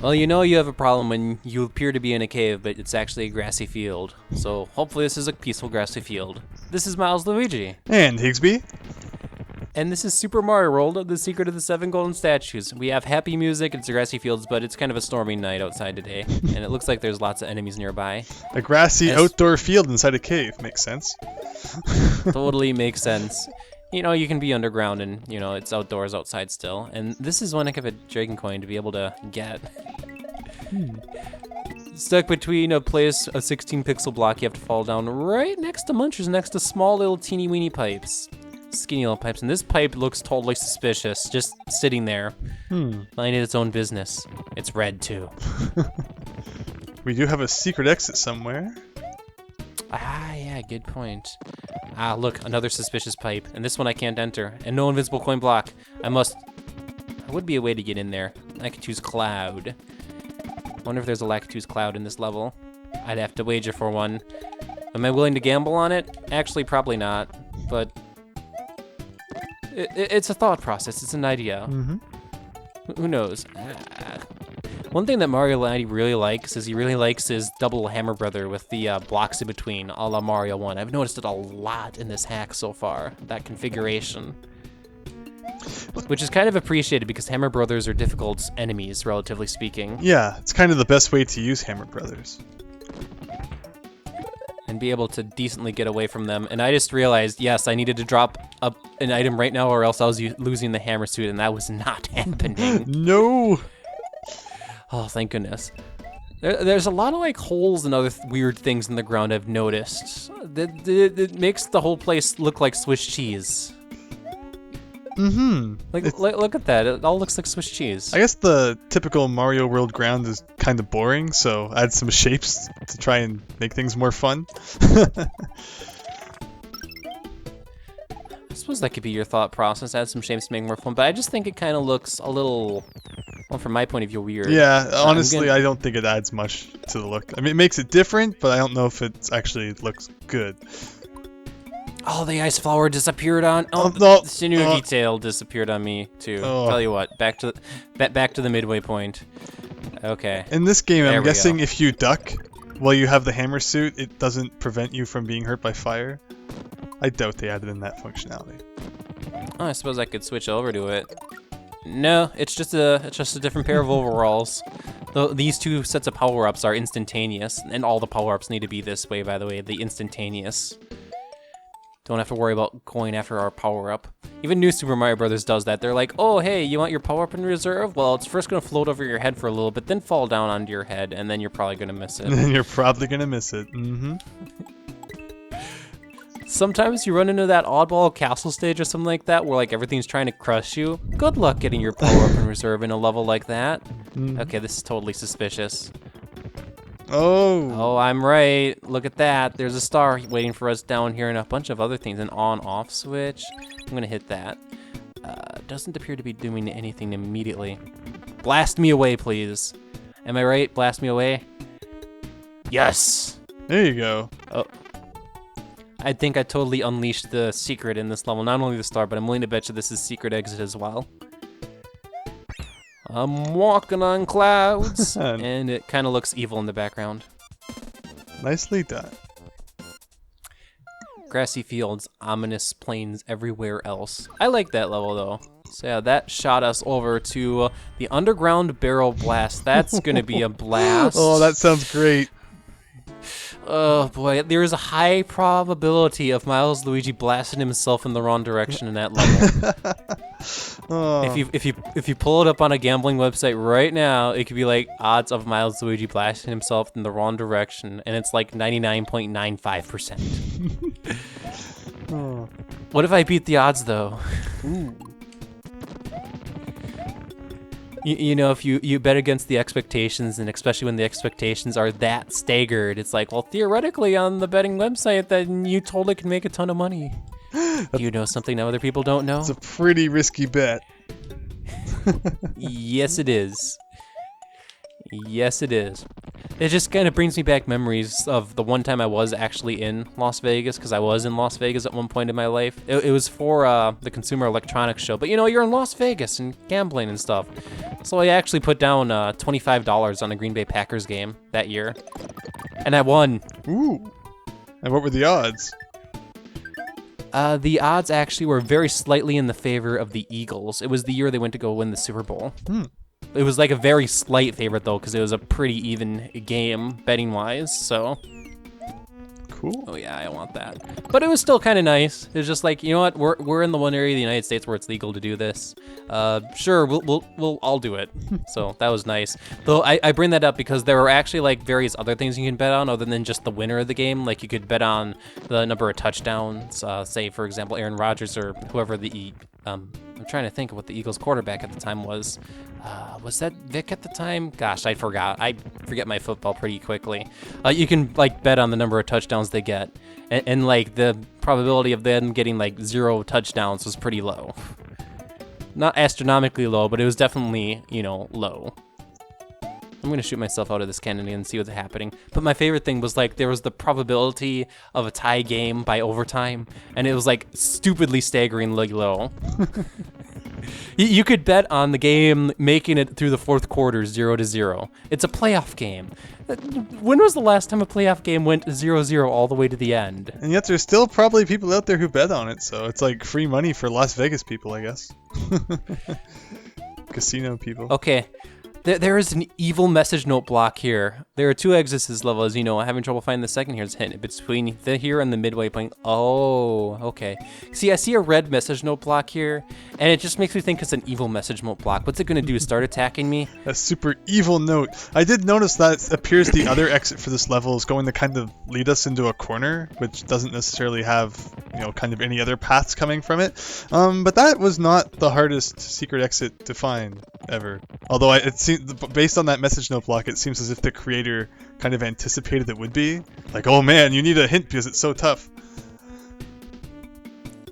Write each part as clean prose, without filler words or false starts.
Well, you know you have a problem when you appear to be in a cave, but it's actually a grassy field. So hopefully this is a peaceful grassy field. This is Milesluigi. And Higsby. And this is Super Mario World, The Secret of the Seven Golden Statues. We have happy music, it's grassy fields, but it's kind of a stormy night outside today. And it looks like there's lots of enemies nearby. A grassy outdoor field inside a cave. Makes sense. Totally makes sense. You know, you can be underground and, you know, it's outdoors outside still. And this is one heck of a dragon coin to be able to get. Stuck between a 16 pixel block, you have to fall down right next to munchers, next to small little teeny weeny pipes. Skinny little pipes, and this pipe looks totally suspicious, just sitting there, minding its own business. It's red too. We do have a secret exit somewhere. Ah, yeah, good point. Ah, look, another suspicious pipe, and this one I can't enter, and no invisible coin block. There would be a way to get in there. I could choose Cloud. Wonder if there's a Lactose Cloud in this level. I'd have to wager for one. Am I willing to gamble on it? Actually, probably not, but it's a thought process. It's an idea. Who knows? One thing that Mario really likes is he really likes his double hammer brother with the blocks in between, a la Mario 1. I've noticed it a lot in this hack so far, that configuration. Which is kind of appreciated because hammer brothers are difficult enemies, relatively speaking. Yeah, it's kind of the best way to use hammer brothers. And be able to decently get away from them. And I just realized, yes, I needed to drop an item right now or else I was losing the hammer suit, and that was not happening. No! Oh, thank goodness. There's a lot of like holes and other weird things in the ground I've noticed. It makes the whole place look like Swiss cheese. Look at that. It all looks like Swiss cheese. I guess the typical Mario World ground is kind of boring, so add some shapes to try and make things more fun. I suppose that could be your thought process, add some shapes to make it more fun, but I just think it kind of looks a little, well, from my point of view, weird. Yeah, honestly, I don't think it adds much to the look. I mean, it makes it different, but I don't know if it actually looks good. Oh, the ice flower disappeared on. Oh, no. The sinew detail disappeared on me too. Tell you what, back to the midway point. Okay. In this game, I'm guessing if you duck while you have the hammer suit, it doesn't prevent you from being hurt by fire. I doubt they added in that functionality. Oh, I suppose I could switch over to it. No, it's just a different pair of overalls. These two sets of power-ups are instantaneous, and all the power-ups need to be this way, by the way, the instantaneous. Don't have to worry about going after our power-up. Even New Super Mario Bros. Does that. They're like, oh, hey, you want your power-up in reserve? Well, it's first going to float over your head for a little bit, then fall down onto your head, and then you're probably going to miss it. And then you're probably going to miss it. Sometimes you run into that oddball castle stage or something like that where like everything's trying to crush you. Good luck getting your power-up in reserve in a level like that. Okay, this is totally suspicious. Oh, I'm right. Look at that. There's a star waiting for us down here and a bunch of other things. An on-off switch. I'm going to hit that. Doesn't appear to be doing anything immediately. Blast me away, please. Am I right? Blast me away? Yes! There you go. Oh. I think I totally unleashed the secret in this level. Not only the star, but I'm willing to bet you this is secret exit as well. I'm walking on clouds, and it kind of looks evil in the background. Nicely done. Grassy fields, ominous plains everywhere else. I like that level, though. So yeah, that shot us over to the underground barrel blast. That's going to be a blast. Oh, that sounds great. Oh boy, there is a high probability of Milesluigi blasting himself in the wrong direction in that level. If you pull it up on a gambling website right now, it could be like odds of Milesluigi blasting himself in the wrong direction, and it's like 99.95%. What if I beat the odds though? Ooh. You know, if you bet against the expectations, and especially when the expectations are that staggered, it's like, well, theoretically on the betting website, then you totally can make a ton of money. Do you know something that other people don't know? It's a pretty risky bet. Yes, it is. Yes, it is. It just kind of brings me back memories of the one time I was actually in Las Vegas, because I was in Las Vegas at one point in my life. It was for the Consumer Electronics Show, but you know, you're in Las Vegas and gambling and stuff. So I actually put down $25 on a Green Bay Packers game that year, and I won. Ooh. And what were the odds? The odds actually were very slightly in the favor of the Eagles. It was the year they went to go win the Super Bowl. It was like a very slight favorite, though, because it was a pretty even game betting-wise, so... Cool. Oh, yeah, I want that. But it was still kind of nice. It was just like, you know what, we're in the one area of the United States where it's legal to do this. Sure, we'll all do it. So that was nice. Though I bring that up because there were actually like various other things you can bet on other than just the winner of the game. Like you could bet on the number of touchdowns, say, for example, Aaron Rodgers or whoever I'm trying to think of what the Eagles quarterback at the time was. Was that Vic at the time? Gosh, I forgot. I forget my football pretty quickly. You can like bet on the number of touchdowns they get, and like the probability of them getting like 0 touchdowns was pretty low. Not astronomically low, but it was definitely, you know, low. I'm gonna shoot myself out of this cannon and see what's happening. But my favorite thing was like there was the probability of a tie game by overtime, and it was like stupidly staggeringly low. You could bet on the game making it through the fourth quarter 0-0. It's a playoff game. When was the last time a playoff game went 0-0 all the way to the end? And yet there's still probably people out there who bet on it, so it's like free money for Las Vegas people, I guess. Casino people. Okay. There is an evil message note block here. There are 2 exits this level, as you know. I'm having trouble finding the second here. It's hidden between here and the midway point. Oh, okay. See, I see a red message note block here, and it just makes me think it's an evil message note block. What's it going to do? Start attacking me? A super evil note. I did notice that it appears the other exit for this level is going to kind of lead us into a corner, which doesn't necessarily have, you know, kind of any other paths coming from it. But that was not the hardest secret exit to find ever. Although it seems, based on that message note block, it seems as if the creator kind of anticipated it would be. Like, oh man, you need a hint because it's so tough.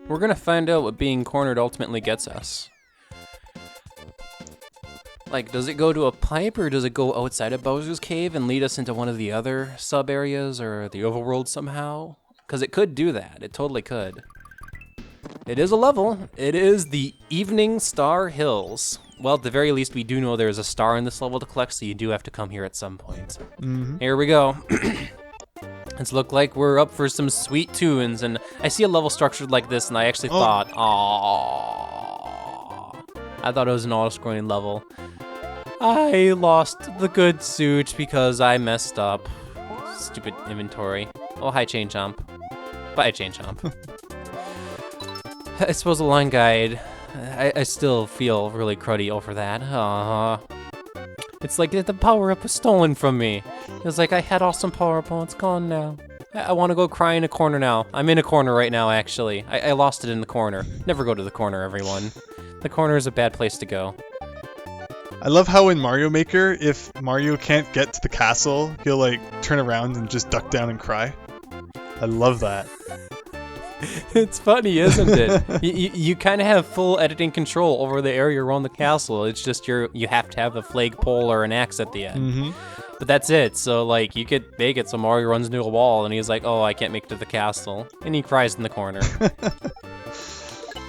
We're gonna find out what being cornered ultimately gets us. Like, does it go to a pipe, or does it go outside of Bowser's Cave and lead us into one of the other sub-areas or the overworld somehow? Because it could do that. It totally could. It is a level. It is the Evening Star Hills. Well, at the very least, we do know there's a star in this level to collect, so you do have to come here at some point. Here we go. It's look like we're up for some sweet tunes, and I see a level structured like this, and I actually thought, aww. I thought it was an auto-scrolling level. I lost the good suit because I messed up. Stupid inventory. Oh, hi, Chain Chomp. Bye, Chain Chomp. I suppose a line guide. I still feel really cruddy over that. It's like the power-up was stolen from me. It was like I had awesome power-up, oh, it's gone now. I want to go cry in a corner now. I'm in a corner right now, actually. I lost it in the corner. Never go to the corner, everyone. The corner is a bad place to go. I love how in Mario Maker, if Mario can't get to the castle, he'll like turn around and just duck down and cry. I love that. It's funny, isn't it? You kind of have full editing control over the area around the castle. It's just you have to have a flagpole or an axe at the end. But that's it. So like you could make it so Mario runs into a wall and he's like, oh, I can't make it to the castle. And he cries in the corner.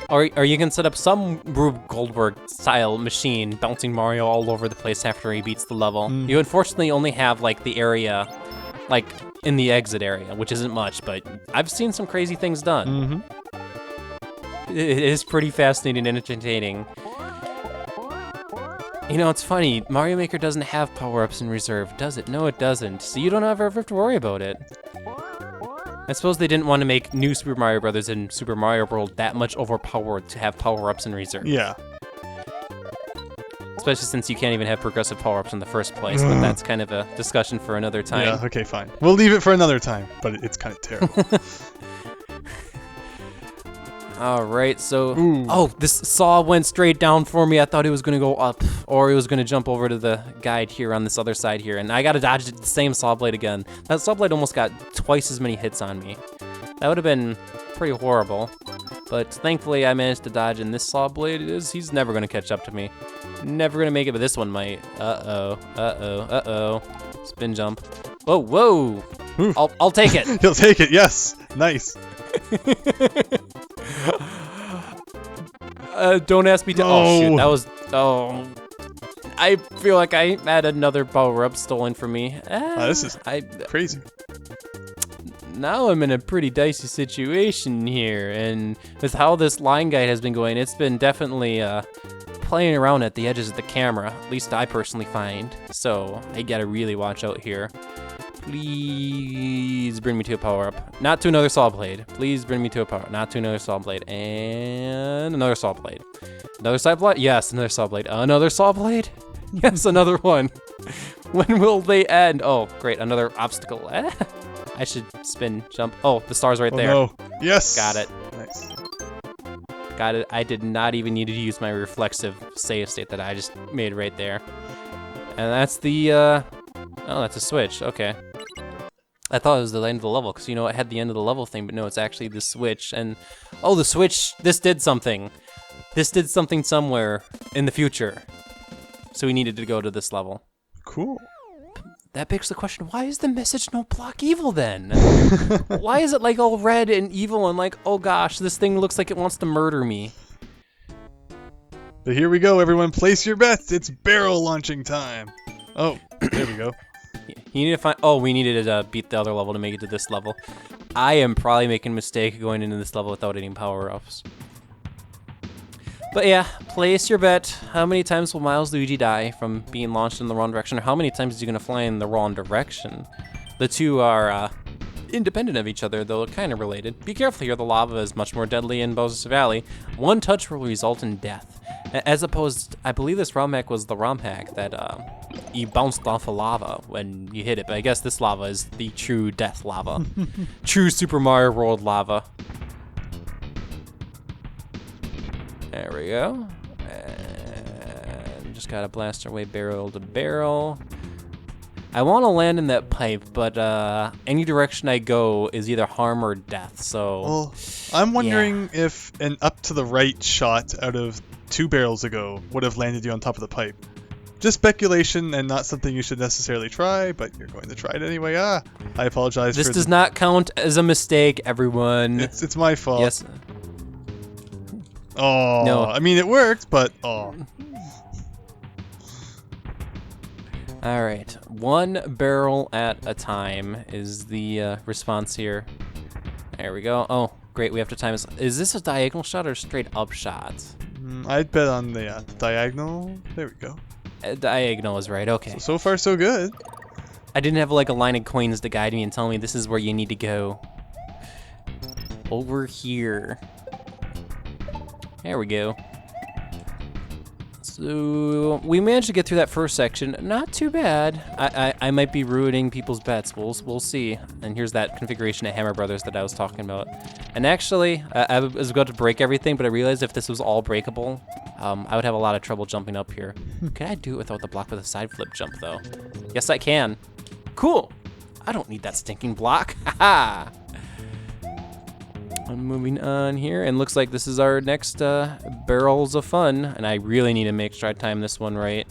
Or you can set up some Rube Goldberg style machine bouncing Mario all over the place after he beats the level. You unfortunately only have like the area like in the exit area, which isn't much, but I've seen some crazy things done. It is pretty fascinating and entertaining. You know, it's funny, Mario Maker doesn't have power-ups in reserve, does it? No, it doesn't. So you don't ever have to worry about it. I suppose they didn't want to make new Super Mario Brothers and Super Mario World that much overpowered to have power-ups in reserve. Yeah. Especially since you can't even have progressive power-ups in the first place, but that's kind of a discussion for another time. Yeah, okay, fine. We'll leave it for another time, but it's kind of terrible. Alright, so... Oh, this saw went straight down for me. I thought it was going to go up, or it was going to jump over to the guide here on this other side here, and I got to dodge the same saw blade again. That saw blade almost got twice as many hits on me. That would have been pretty horrible, but thankfully I managed to dodge, and this saw blade, he's never going to catch up to me. Never going to make it, but this one might. Uh-oh. Spin jump. Whoa, whoa. Ooh. I'll take it. You'll take it, yes. Nice. Don't ask me to. No. Oh shoot, that was. Oh, I feel like I had another power-up stolen from me. This is crazy. Now I'm in a pretty dicey situation here, and with how this line guide has been going, it's been definitely playing around at the edges of the camera. At least I personally find. So I gotta really watch out here. Please bring me to a power-up. Not to another saw blade. Please bring me to a power-up. Not to another saw blade. And another saw blade. Another saw blade? Yes, another saw blade. Another saw blade? Yes, another one. When will they end? Oh, great. Another obstacle. I should spin, jump. Oh, the star's right there. No. Yes. Got it. Nice. Got it. I did not even need to use my reflexive save state that I just made right there. And that's the, oh, that's a switch. Okay. I thought it was the end of the level, because, you know, it had the end of the level thing, but no, it's actually the switch. And, oh, the switch, this did something. This did something somewhere in the future. So we needed to go to this level. Cool. That begs the question, why is the message no block evil then? Why is it like all red and evil and like, oh gosh, this thing looks like it wants to murder me? But here we go, everyone. Place your bets. It's barrel launching time. Oh, there we go. You need to find, oh, we needed to beat the other level to make it to this level. I am probably making a mistake going into this level without any power-ups. But yeah, place your bet. How many times will Milesluigi die from being launched in the wrong direction, or how many times is he going to fly in the wrong direction? The two are independent of each other, though kind of related. Be careful here, the lava is much more deadly in Bowser's Valley. One touch will result in death. As opposed, I believe this ROM hack was the ROM hack that you bounced off of lava when you hit it, but I guess this lava is the true death lava. True Super Mario World lava. There we go. And just gotta blast our way barrel to barrel. I want to land in that pipe, but any direction I go is either harm or death, so... Well, I'm wondering if an up to the right shot out of 2 barrels ago would have landed you on top of the pipe. Just speculation and not something you should necessarily try, but you're going to try it anyway. I apologize. This does not count as a mistake, everyone. It's my fault. Yes. Oh, no. I mean, it worked, but oh. All right, 1 barrel at a time is the response here. There we go. Oh, great, we have to time this. Is this a diagonal shot or a straight up shot? I'd bet on the diagonal. There we go. Diagonal is right, okay. So far, so good. I didn't have like a line of coins to guide me and tell me this is where you need to go. Over here. There we go. So we managed to get through that first section. Not too bad. I might be ruining people's bets. We'll see. And here's that configuration at Hammer Brothers that I was talking about. And actually, I was about to break everything, but I realized if this was all breakable, I would have a lot of trouble jumping up here. Can I do it without the block with a side flip jump, though? Yes, I can. Cool. I don't need that stinking block. Haha. I'm moving on here, and looks like this is our next barrels of fun, and I really need to make sure I time this one right.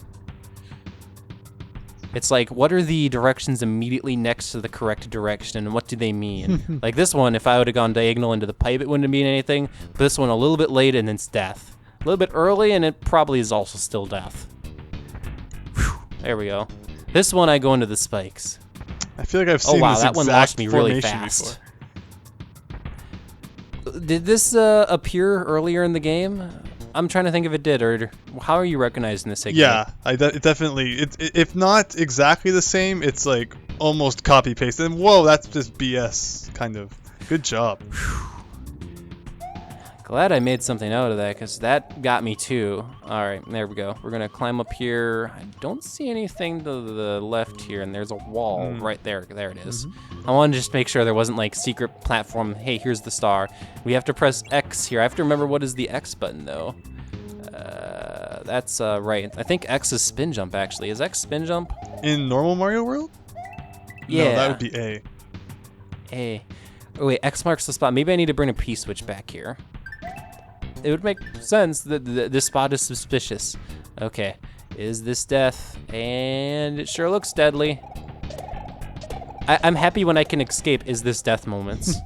It's like, what are the directions immediately next to the correct direction, and what do they mean? Like this one, if I would have gone diagonal into the pipe, it wouldn't mean anything, but this one a little bit late, and it's death. A little bit early, and it probably is also still death. Whew, there we go. This one, I go into the spikes. I feel like I've seen this that one lost me really fast. Before. Did this appear earlier in the game? I'm trying to think if it did, or how are you recognizing this again? Yeah, it definitely. If not exactly the same, it's like almost copy paste. And whoa, that's just BS, kind of. Good job. Glad I made something out of that, because that got me too. All right, there we go. We're gonna climb up here. I don't see anything to the left here, and there's a wall right there. There it is. I wanted to just make sure there wasn't like secret platform. Hey, here's the star. We have to press X here. I have to remember what is the X button though. That's right. I think X is spin jump actually. Is X spin jump? In normal Mario World? Yeah. No, that would be A. A. Oh wait, X marks the spot. Maybe I need to bring a P-switch back here. It would make sense that this spot is suspicious. Okay, is this death? And it sure looks deadly. I'm happy when I can escape is this death moments.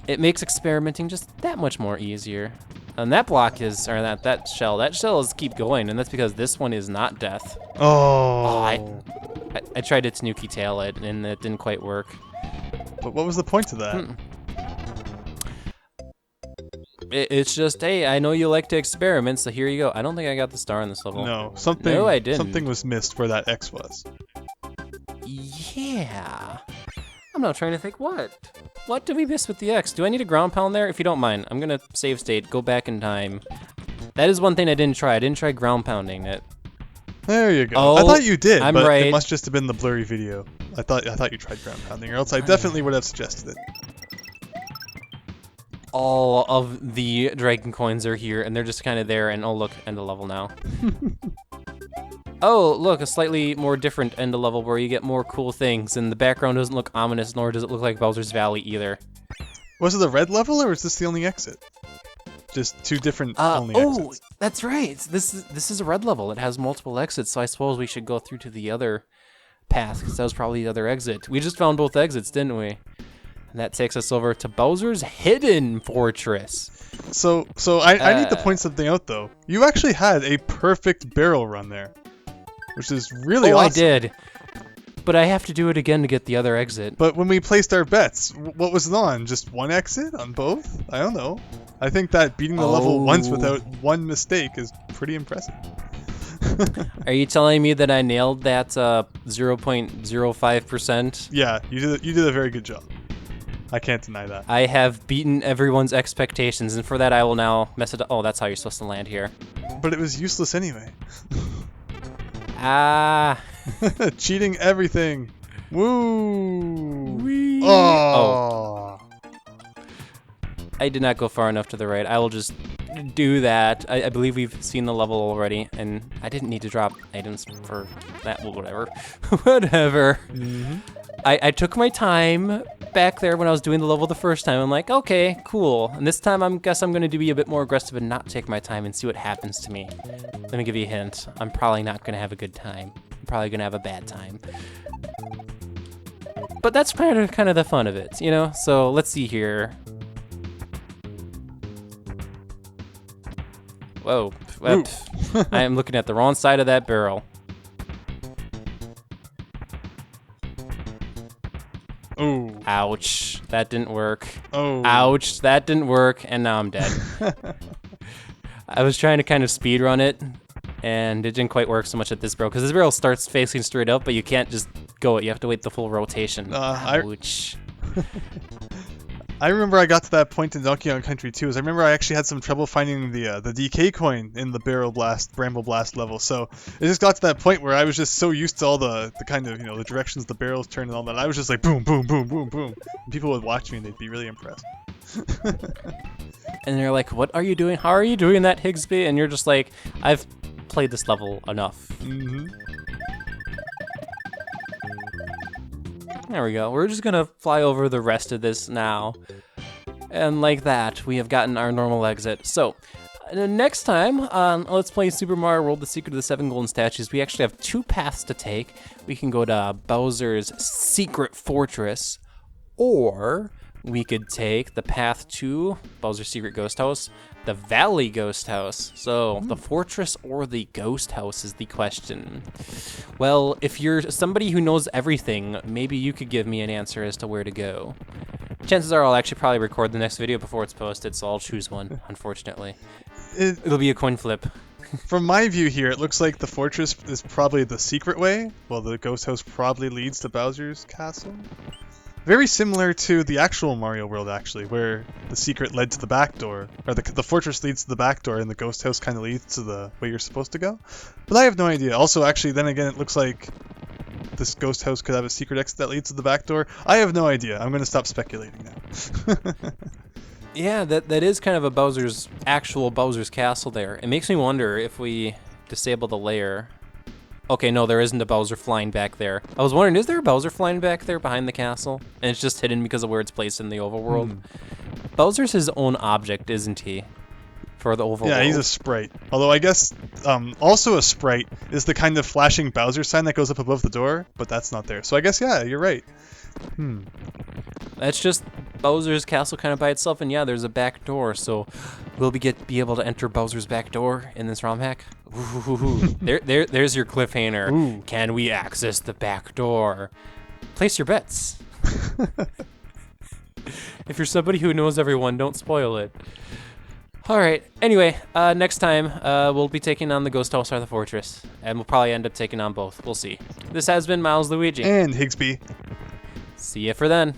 It makes experimenting just that much more easier. And that block is, or that shell is keep going, and that's because this one is not death. Oh. I tried to Tanuki tail it, and it didn't quite work. But what was the point of that? It's just, hey, I know you like to experiment, so here you go. I don't think I got the star on this level. No, something. No, I didn't. Something was missed where that X was. Yeah. I'm not trying to think what. What did we miss with the X? Do I need a ground pound there? If you don't mind, I'm gonna save state, go back in time. That is one thing I didn't try. I didn't try ground pounding it. There you go. Oh, I thought you did, I'm but right. it must just have been the blurry video. I thought you tried ground pounding, or else I definitely would have suggested it. All of the dragon coins are here, and they're just kind of there, and oh look, end of level now. Oh, look, a slightly more different end of level where you get more cool things, and the background doesn't look ominous, nor does it look like Bowser's Valley either. Was it the red level, or was this the only exit? Just two different only exits. Oh, that's right. This is a red level. It has multiple exits, so I suppose we should go through to the other path, because that was probably the other exit. We just found both exits, didn't we? And that takes us over to Bowser's Hidden Fortress. So I need to point something out, though. You actually had a perfect barrel run there, which is really awesome. I did. But I have to do it again to get the other exit. But when we placed our bets, what was it on? Just one exit on both? I don't know. I think that beating the level once without one mistake is pretty impressive. Are you telling me that I nailed that 0.05%? Yeah, you did a very good job. I can't deny that. I have beaten everyone's expectations, and for that I will now mess it up. Oh, that's how you're supposed to land here. But it was useless anyway. Ah. Cheating everything. Woo. Whee. Oh. I did not go far enough to the right. I will just do that. I believe we've seen the level already, and I didn't need to drop items for that. Well, whatever. Whatever. Mm-hmm. I took my time back there when I was doing the level the first time. I'm like, okay, cool. And this time I guess I'm going to be a bit more aggressive and not take my time and see what happens to me. Let me give you a hint. I'm probably not going to have a good time. I'm probably going to have a bad time. But that's kind of the fun of it, you know? So let's see here. Whoa. I am looking at the wrong side of that barrel. Oh. Ouch. That didn't work. Oh. Ouch. That didn't work, and now I'm dead. I was trying to kind of speed run it, and it didn't quite work so much at this barrel, because this barrel starts facing straight up, but you can't just go it. You have to wait the full rotation. Ouch. I remember I got to that point in Donkey Kong Country 2. I remember I actually had some trouble finding the DK coin in the Bramble Blast level. So it just got to that point where I was just so used to all the kind of, the directions the barrels turn and all that. I was just like boom, boom, boom, boom, boom. And people would watch me and they'd be really impressed. And they're like, "What are you doing? How are you doing that, Higsby?" And you're just like, "I've played this level enough." Mm-hmm. There we go. We're just gonna fly over the rest of this now. And like that, we have gotten our normal exit. So, next time on Let's Play Super Mario World, The Secret of the Seven Golden Statues, we actually have two paths to take. We can go to Bowser's Secret Fortress, or we could take the path to Bowser's Secret Ghost House, the Valley Ghost House. So, the fortress or the ghost house is the question. Well, if you're somebody who knows everything, maybe you could give me an answer as to where to go. Chances are I'll actually probably record the next video before it's posted, so I'll choose one, unfortunately. It'll be a coin flip. From my view here, it looks like the fortress is probably the secret way, while the ghost house probably leads to Bowser's castle. Very similar to the actual Mario World, actually, where the secret led to the back door, or the fortress leads to the back door, and the ghost house kind of leads to the way you're supposed to go. But I have no idea. Also, actually, then again, it looks like this ghost house could have a secret exit that leads to the back door. I have no idea. I'm going to stop speculating now. Yeah, that is kind of a actual Bowser's castle there. It makes me wonder if we disable the layer. Okay, no, there isn't a Bowser flying back there. I was wondering, is there a Bowser flying back there behind the castle? And it's just hidden because of where it's placed in the overworld? Bowser's his own object, isn't he? for the overworld. Yeah, he's a sprite. Although I guess also a sprite is the kind of flashing Bowser sign that goes up above the door, but that's not there. So I guess, yeah, you're right. That's just Bowser's castle kind of by itself, and yeah, there's a back door, so will we be able to enter Bowser's back door in this ROM hack? Ooh, there's your cliffhanger. Ooh. Can we access the back door? Place your bets. If you're somebody who knows everyone, don't spoil it. All right. Anyway, next time we'll be taking on the Ghost House or the Fortress, and we'll probably end up taking on both. We'll see. This has been Milesluigi. And Higsby. See you for then.